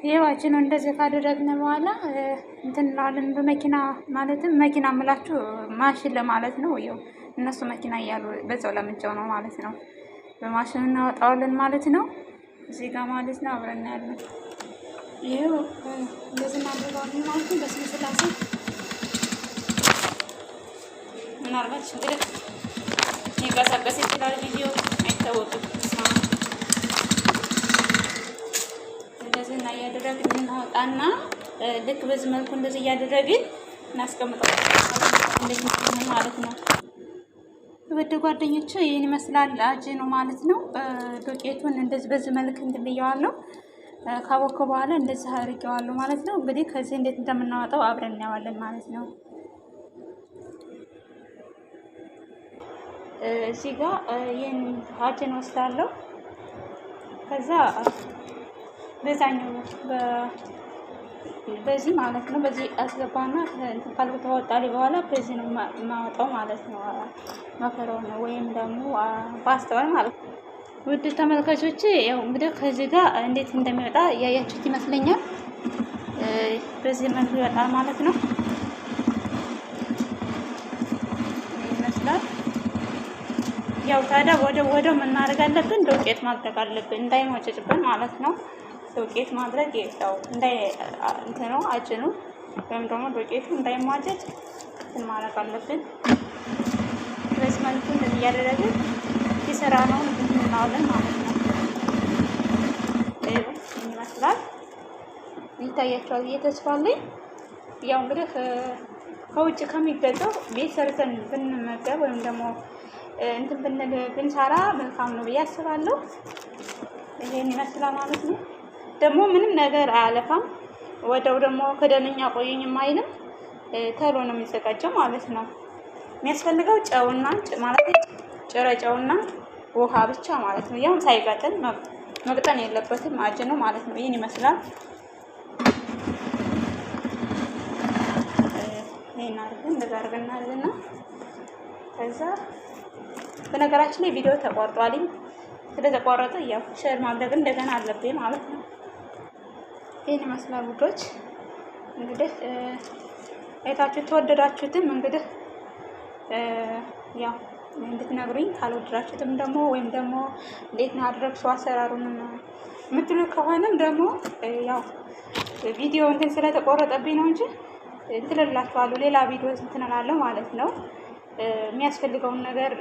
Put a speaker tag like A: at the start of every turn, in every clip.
A: ይሄዋችን እንደዚህ ካደረግን በኋላ እንትን እንላለን በመኪና ማለትም መኪና ምላችሁ ማሽን ለማለት ነው። ይኸው እነሱ መኪና እያሉ በዛው ለምንጨው ነው ማለት ነው። በማሽን እናወጣዋለን ማለት ነው። እዚህ ጋር ማለት ነው አብረን ያለን ይሄው እንደዚህ እናደርገዋለን ማለት ነው። በስመ ስላሴ ምናልባት እንግዲህ ሊንቀሳቀስ ይችላል ቪዲዮ አይታወቅም። እና እያደረግን እናወጣና ልክ በዚህ መልኩ እንደዚህ እያደረግን እናስቀምጠዋለን ማለት ነው። ውድ ጓደኞቼ ይህን ይመስላል አጅኑ ማለት ነው። ዱቄቱን እንደዚህ በዚህ መልክ እንትን ብየዋለሁ። ካቦከ በኋላ እንደዚህ አድርጌዋለሁ ማለት ነው። እንግዲህ ከዚህ እንዴት እንደምናወጣው አብረን እናየዋለን ማለት ነው። እዚህ ጋር ይህን አጅን ወስዳለሁ። ከዛ በዛኛው በዚህ ማለት ነው። በዚህ አስገባና እንትን ካልኩ ተወጣልኝ በኋላ በዚህ ነው የማወጣው ማለት ነው። መከረውን ወይም ደግሞ ፓስታውን ማለት ነው። ውድ ተመልካቾች ያው እንግዲህ ከዚህ ጋር እንዴት እንደሚወጣ ያያችሁት ይመስለኛል። በዚህ መልኩ ይወጣል ማለት ነው። ይመስላል ያው ታዲያ ወደ ምን ማድረግ አለብን? ዱቄት ማድረግ አለብን እንዳይሞጭጭብን ማለት ነው። ዱቄት ማድረግ ያው እንትኑ አጅኑ ወይም ደግሞ ዱቄቱ እንዳይሟጨጭ እንትን ማድረግ አለብን። በዚህ መልኩ እንደዚህ እያደረግን ሲሰራ ነው እናውለን ማለት ነው። ይመስላል ይታያችኋል ብዬ ተስፋ አለኝ። ያው እንግዲህ ከውጭ ከሚገዛው ቤት ሰርተን ብንመገብ ወይም ደግሞ እንትን ብንሰራ መልካም ነው ብዬ አስባለሁ። ይሄን ይመስላል ማለት ነው። ደግሞ ምንም ነገር አያለፋም። ወደው ደግሞ ከደነኛ ቆየኝም አይልም። ተሎ ነው የሚዘጋጀው ማለት ነው። የሚያስፈልገው ጨውና ማለት ጭረ ጨውና ውሃ ብቻ ማለት ነው። ያው ሳይቀጥን መቅጠን የለበትም አጅኑ ማለት ነው። ይሄን ይመስላል። ይሄን አድርገን እንደዛ አድርገን እናድርግና ከዛ በነገራችን ላይ ቪዲዮ ተቋርጧልኝ። ስለተቋረጠ ያው ሼር ማድረግ እንደገና አለብኝ ማለት ነው። ይሄን ይመስላል ውዶች። እንግዲህ አይታችሁ ተወደዳችሁትም እንግዲህ ያው እንድትነግሩኝ፣ ካልወደዳችሁትም ደግሞ ወይም ደግሞ እንዴት ነው አድርገሽው አሰራሩን የምትሉ ከሆነም ደግሞ ያው ቪዲዮ እንትን ስለተቆረጠብኝ ነው እንጂ እንትን እላችኋለሁ ሌላ ቪዲዮ እንትን እላለሁ ማለት ነው። የሚያስፈልገውን ነገር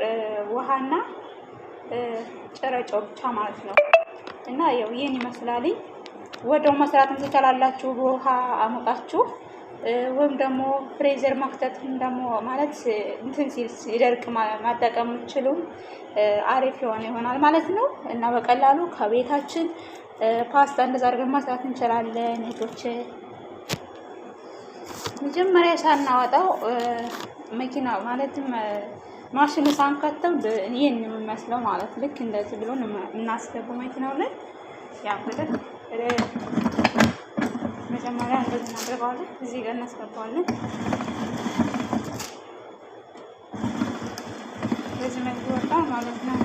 A: ውሃና ጨረጨው ብቻ ማለት ነው። እና ያው ይሄን ይመስላልኝ። ወደው መስራትም ትችላላችሁ በውሃ አሞቃችሁ ወይም ደግሞ ፍሬዘር መክተትም ደግሞ ማለት እንትን ሲል ሲደርቅ ማጠቀም ትችሉ አሪፍ ይሆናል ማለት ነው። እና በቀላሉ ከቤታችን ፓስታ እንደዛ አድርገን መስራት እንችላለን እህቶቼ። መጀመሪያ ሳናወጣው መኪና ማለትም ማሽኑ ሳንከተው ይሄን ነው የሚመስለው ማለት ልክ እንደዚህ ብሎ እናስገባው መኪናው ላይ ያው መጀመሪያ እንደዚህ እናደርገዋለን። እዚህ ጋር እናስገባዋለን። በዚህ መልኩ ወጣ ማለት ነው።